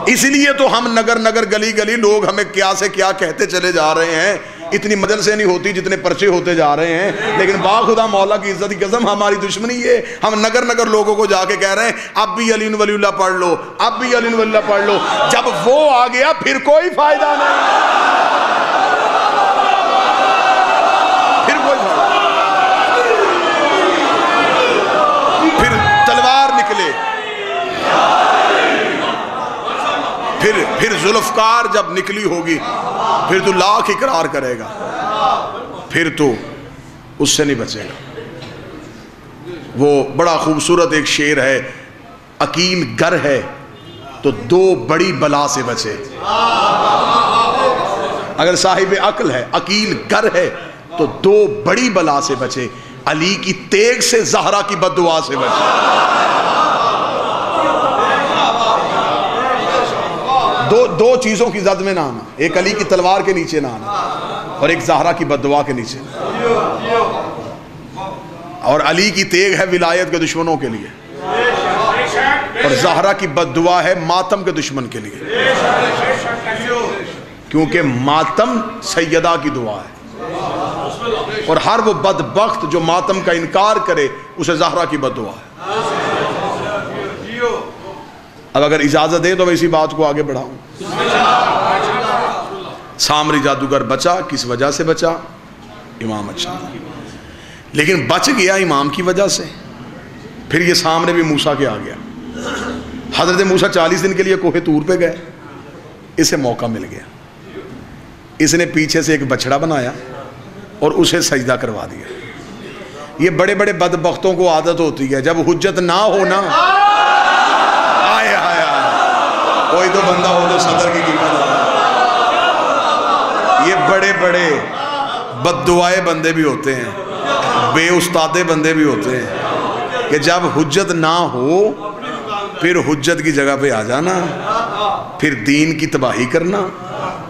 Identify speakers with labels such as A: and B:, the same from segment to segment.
A: اس لیے تو ہم نگر نگر گلی گلی لوگ ہمیں کیا سے کیا کہتے چلے جا رہے ہیں. اتنی مجلسیں نہیں ہوتی جتنے پرچے ہوتے جا رہے ہیں، لیکن باخدا مولا کی عزت کی قسم ہماری دشمنی ہے. ہم نگر نگر لوگوں کو جا کے کہہ رہے ہیں اب بھی علی ولی اللہ پڑھ لو، اب بھی علی ولی اللہ پڑھ لو. جب وہ آ گیا پھر کوئی فائدہ نہیں، پھر کوئی فائدہ نہیں. پھر تلوار نکلے، پھر ذوالفقار جب نکلی ہوگی پھر تو لاکھ اقرار کرے گا، پھر تو اس سے نہیں بچے گا. وہ بڑا خوبصورت ایک شعر ہے، عقیل گر ہے تو دو بڑی بلا سے بچے. اگر صاحب عقل ہے، عقیل گر ہے تو دو بڑی بلا سے بچے. علی کی تیغ سے زہرا کی بددعا سے بچے. دو چیزوں کی زد میں نہ آنا، ایک علی کی تلوار کے نیچے نہ آنا اور ایک زہرا کی بددعا کے نیچے. اور علی کی تیغ ہے ولایت کے دشمنوں کے لیے اور زہرا کی بددعا ہے ماتم کے دشمن کے لیے، کیونکہ ماتم سیدہ کی دعا ہے اور ہر وہ بدبخت جو ماتم کا انکار کرے اسے زہرا کی بددعا ہے. اب اگر اجازت دے تو میں اسی بات کو آگے بڑھاؤں. سامری جادوگر بچا، کس وجہ سے بچا؟ امام اچھا، لیکن بچ گیا امام کی وجہ سے. پھر یہ سامنے بھی موسیٰ کے آ گیا. حضرت موسیٰ 40 دن کے لیے کوہ طور پہ گئے، اسے موقع مل گیا. اس نے پیچھے سے ایک بچڑا بنایا اور اسے سجدہ کروا دیا. یہ بڑے بڑے بدبختوں کو عادت ہوتی ہے جب حجت نہ ہونا، کوئی تو بندہ ہو تو صدر کی قیمت ہو. یہ بڑے بڑے بددعائے بندے بھی ہوتے ہیں، بے استادے بندے بھی ہوتے ہیں کہ جب حجت نہ ہو پھر حجت کی جگہ پہ آ جانا، پھر دین کی تباہی کرنا،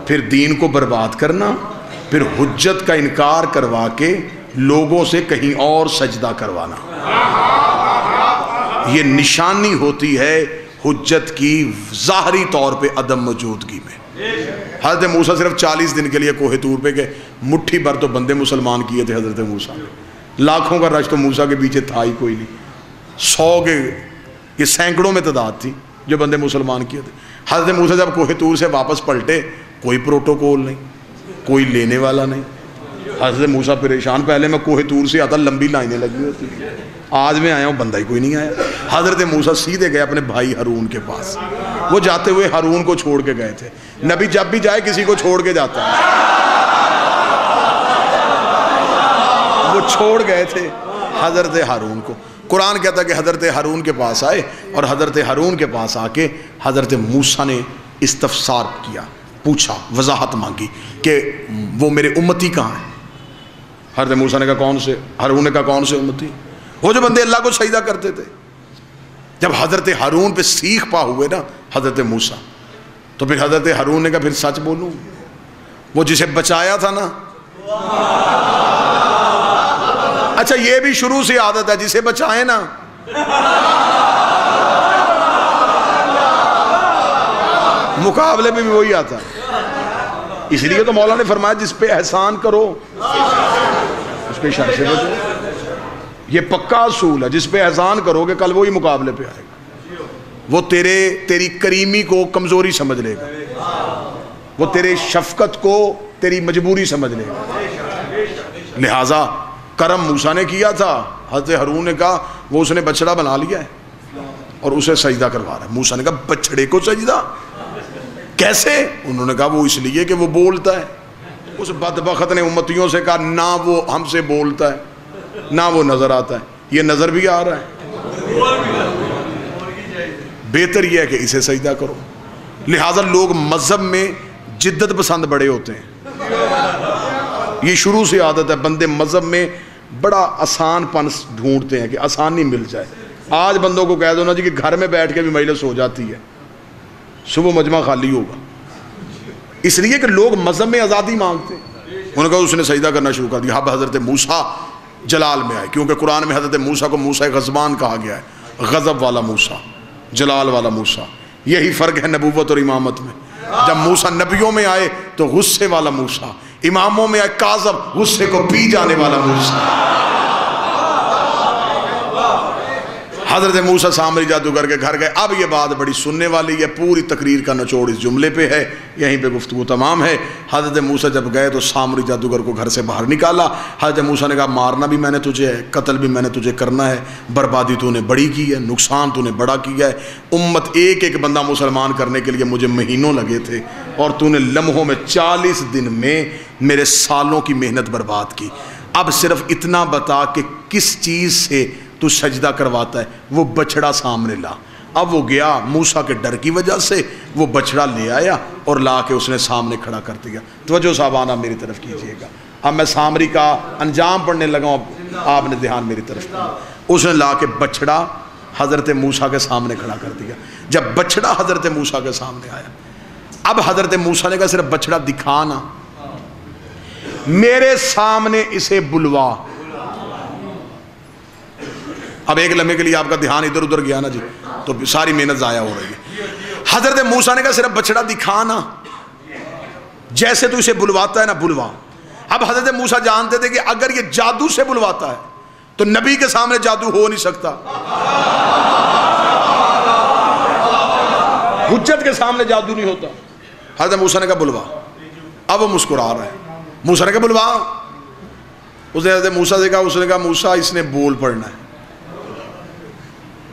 A: پھر دین کو برباد کرنا، پھر حجت کا انکار کروا کے لوگوں سے کہیں اور سجدہ کروانا. یہ نشانی ہوتی ہے حجت کی ظاہری طور پہ عدم موجودگی میں. حضرت موسیٰ صرف 40 دن کے لیے کوہ طور پہ گئے، مٹھی بھر تو بندے مسلمان کیے تھے حضرت موسیٰ نے. لاکھوں کا رش تو موسیٰ کے پیچھے تھا ہی کوئی نہیں. 100 کے یہ سینکڑوں میں تعداد تھی جو بندے مسلمان کیے تھے. حضرت موسیٰ جب کوہ طور سے واپس پلٹے، کوئی پروٹوکول نہیں، کوئی لینے والا نہیں. حضرت موسیٰ پریشان، پہلے میں کوہ طور سے آتا لمبی لائنیں لگی ہوتی، آج میں آیا ہوں بندہ ہی کوئی نہیں آیا. حضرت موسیٰ سیدھے گئے اپنے بھائی ہارون کے پاس. وہ جاتے ہوئے ہارون کو چھوڑ کے گئے تھے. نبی جب بھی جائے کسی کو چھوڑ کے جاتا ہے. وہ چھوڑ گئے تھے حضرت ہارون کو. قرآن کہتا ہے کہ حضرت ہارون کے پاس آئے اور حضرت ہارون کے پاس آ کے حضرت موسیٰ نے استفسار کیا، پوچھا، وضاحت مانگی کہ وہ میرے امتی کہاں ہیں. حضرت موسیٰ نے کہا کون سے؟ ہارون نے کہا کون سے امتی؟ وہ جو بندے اللہ کو سجدہ کرتے تھے. جب حضرت ہارون پہ سیخ پا ہوئے نا حضرت موسیٰ، تو پھر حضرت ہارون نے کہا پھر سچ بولوں، وہ جسے بچایا تھا نا. اچھا یہ بھی شروع سے عادت ہے، جسے بچائے نا مقابلے میں بھی وہی آتا ہے. اس لیے تو مولا نے فرمایا جس پہ احسان کرو اس کے شر سے بچو. یہ پکا اصول ہے، جس پہ احسان کرو گے کل وہی مقابلے پہ آئے گا. وہ تیری کریمی کو کمزوری سمجھ لے گا، وہ تیرے شفقت کو تیری مجبوری سمجھ لے گا. لہٰذا کرم موسیٰ نے کیا تھا، حضرت ہارون نے کہا وہ اس نے بچڑا بنا لیا ہے اور اسے سجدہ کروا رہا ہے. موسیٰ نے کہا بچڑے کو سجدہ کیسے؟ انہوں نے کہا وہ اس لیے کہ وہ بولتا ہے. اس بدبخت نے امتیوں سے کہا نہ وہ ہم سے بولتا ہے نہ وہ نظر آتا ہے، یہ نظر بھی آ رہا ہے، بہتر یہ ہے کہ اسے سجدہ کرو. لہٰذا لوگ مذہب میں جدت پسند بڑے ہوتے ہیں. یہ شروع سے عادت ہے، بندے مذہب میں بڑا آسان پن ڈھونڈتے ہیں کہ آسانی مل جائے. آج بندوں کو کہہ دو نا جی کہ گھر میں بیٹھ کے بھی مجلس ہو جاتی ہے، صبح مجمع خالی ہوگا. اس لیے کہ لوگ مذہب میں آزادی مانگتے ہیں. انہوں نے کہا اس نے سجدہ کرنا شروع کر دیا. اب حضرت موسیٰ جلال میں آئے، کیونکہ قرآن میں حضرت موسیٰ کو موسیٰ غضبان کہا گیا ہے. غضب والا موسیٰ، جلال والا موسیٰ. یہی فرق ہے نبوت اور امامت میں. جب موسیٰ نبیوں میں آئے تو غصے والا موسیٰ، اماموں میں آئے کاظم، غصے کو پی جانے والا موسیٰ. حضرت موسیٰ سامری جادوگر کے گھر گئے. اب یہ بات بڑی سننے والی ہے، پوری تقریر کا نچوڑ اس جملے پہ ہے، یہیں پہ گفتگو تمام ہے. حضرت موسیٰ جب گئے تو سامری جادوگر کو گھر سے باہر نکالا. حضرت موسیٰ نے کہا مارنا بھی میں نے تجھے ہے، قتل بھی میں نے تجھے کرنا ہے، بربادی تو نے بڑی کی ہے، نقصان تو نے بڑا کیا ہے. امت ایک ایک بندہ مسلمان کرنے کے لیے مجھے مہینوں لگے تھے، اور تو نے لمحوں میں 40 دن میں میرے سالوں کی محنت برباد کی. اب صرف اتنا بتا کہ کس چیز سے تو سجدہ کرواتا ہے. وہ بچڑا سامنے لا. اب وہ گیا، موسیٰ کے ڈر کی وجہ سے وہ بچڑا لے آیا اور لا کے اس نے سامنے کھڑا کر دیا. توجہ صاحبانہ میری طرف کیجئے گا. اب میں سامری کا انجام پڑھنے لگا ہوں، آپ نے دھیان میری طرف کیا. اس نے لا کے بچڑا حضرت موسیٰ کے سامنے کھڑا کر دیا. جب بچڑا حضرت موسیٰ کے سامنے آیا، اب حضرت موسیٰ نے کہا صرف بچڑا دکھانا، میرے سامنے اسے بلوا. اب ایک لمحے کے لیے آپ کا دھیان ادھر ادھر گیا نا جی، تو ساری محنت ضائع ہو رہی ہے. حضرت موسیٰ نے کہا صرف بچڑا دکھانا، جیسے تو اسے بلواتا ہے نا بلوا. اب حضرت موسیٰ جانتے تھے کہ اگر یہ جادو سے بلواتا ہے تو نبی کے سامنے جادو ہو نہیں سکتا، حجت کے سامنے جادو نہیں ہوتا. حضرت موسیٰ نے کہا بلوا. اب وہ مسکرا رہا ہے. موسیٰ نے کہا بلوا. اس نے حضرت موسیٰ سے کہا، اس نے کہا موسیٰ اس نے بول پڑھنا ہے.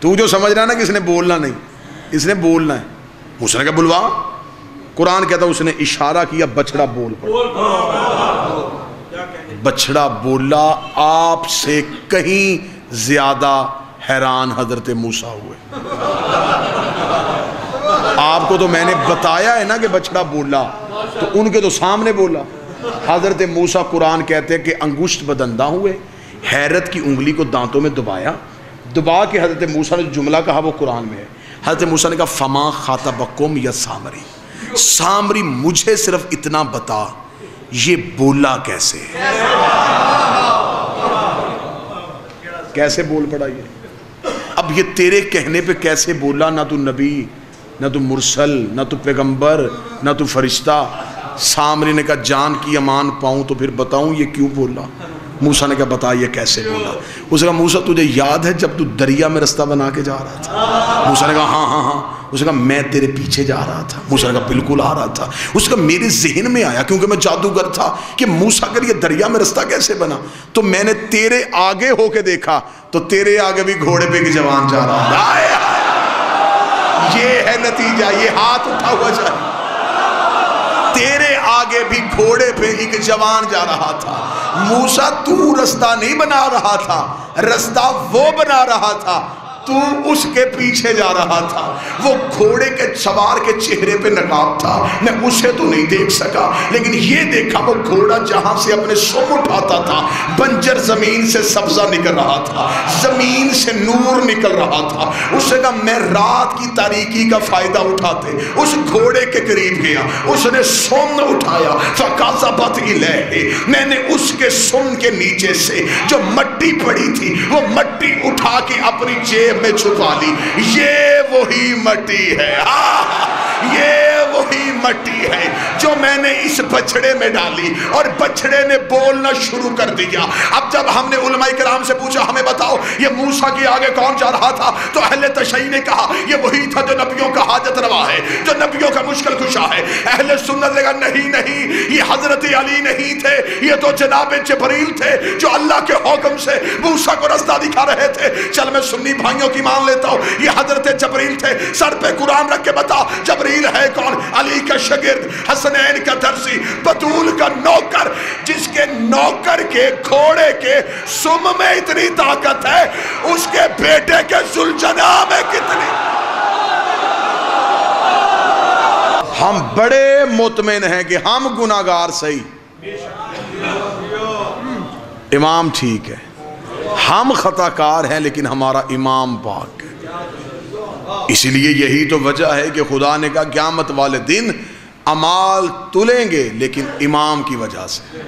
A: تو جو سمجھ رہا ہے نا کہ اس نے بولنا نہیں، اس نے بولنا ہے. موسیٰ نے کہا بلوا. قرآن کہتا ہے اس نے اشارہ کیا، بچڑا بول پڑا. بچڑا بولا. آپ سے کہیں زیادہ حیران حضرت موسیٰ ہوئے. آپ کو تو میں نے بتایا ہے نا کہ بچڑا بولا، تو ان کے تو سامنے بولا. حضرت موسیٰ قرآن کہتے ہیں کہ انگشت بدندہ ہوئے، حیرت کی انگلی کو دانتوں میں دبایا، دبا کے حضرت موسیٰ نے جملہ کہا وہ قرآن میں ہے. حضرت موسیٰ نے کہا فما خاطبکم یا سامری، سامری مجھے صرف اتنا بتا یہ بولا کیسے ہے، کیسے بول پڑا یہ. اب یہ تیرے کہنے پہ کیسے بولا؟ نہ تو نبی، نہ تو مرسل، نہ تو پیغمبر، نہ تو فرشتہ. سامری نے کہا جان کی امان پاؤں تو پھر بتاؤں یہ کیوں بولا. موسیٰ نے کہا بتا یہ کیسے بولا. اس نے کہا موسیٰ تجھے یاد ہے جب تو دریا میں رستہ بنا کے جا رہا تھا؟ موسیٰ نے کہا ہاں ہاں ہاں. اس نے کہا میں تیرے پیچھے جا رہا تھا. موسیٰ نے کہا بالکل آ رہا تھا. اس نے کہا میرے ذہن میں آیا کیونکہ میں جادوگر تھا کہ موسیٰ اگر یہ دریا میں رستہ کیسے بنا، تو میں نے تیرے آگے ہو کے دیکھا تو تیرے آگے بھی گھوڑے پہ ایک جوان جا رہا تھا. یہ ہے نتیجہ. یہ ہاتھ اٹھا ہوا جائے، تیرے آگے بھی گھوڑے پہ ایک جوان جا رہا تھا. موسیٰ تو رستہ نہیں بنا رہا تھا، رستہ وہ بنا رہا تھا، تو اس کے پیچھے جا رہا تھا. وہ گھوڑے کے سوار کے چہرے پہ نقاب تھا، میں اسے تو نہیں دیکھ سکا، لیکن یہ دیکھا وہ گھوڑا جہاں سے اپنے سم اٹھاتا تھا بنجر زمین سے سبزہ نکل رہا تھا، زمین سے نور نکل رہا تھا. اس نے کہا میں رات کی تاریکی کا فائدہ اٹھاتے اس گھوڑے کے قریب گیا، اس نے سم اٹھایا فَقَذَبَتْ إِلَيْهِ، میں نے اس کے سم کے نیچے سے جو مٹی پڑی تھی وہ مٹی اٹھا کے اپنی جیب میں چھپا لی. یہ وہی مٹی ہے، یہ وہی مٹی ہے جو میں نے اس بچڑے میں ڈالی، اور بچڑے نے بولنا شروع کر دیا. اب جب ہم نے علماء کرام سے پوچھا ہمیں بتاؤ یہ موسیٰ کے آگے کون جا رہا تھا، تو اہل تشیع نے کہا یہ وہی تھا جو نبیوں کا حاجت روا ہے، جو نبیوں کا مشکل کشا ہے. اہل سنت نے کہا نہیں نہیں، یہ حضرت علی نہیں تھے، یہ تو جناب جبریل تھے جو اللہ کے حکم سے موسیٰ کو رستہ دکھا رہے تھے. چل میں سنی بھائیوں کی مان لیتا ہوں، یہ حضرت جبریل تھے. سر پہ قرآن رکھ کے بتا جبریل ہے کون؟ علی کا شاگرد، حسنین کا درزی، بطول کا نوکر، جس کے نوکر کے گھوڑے کے سم میں اتنی طاقت ہے، اس کے بیٹے کے ذوالجناح میں کتنی. ہم بڑے مطمئن ہیں کہ ہم گناہگار صحیح، امام ٹھیک ہے، ہم خطا کار ہیں لیکن ہمارا امام پاک ہے. اسی لیے یہی تو وجہ ہے کہ خدا نے کہا قیامت والے دن اعمال تلیں گے لیکن امام کی وجہ سے.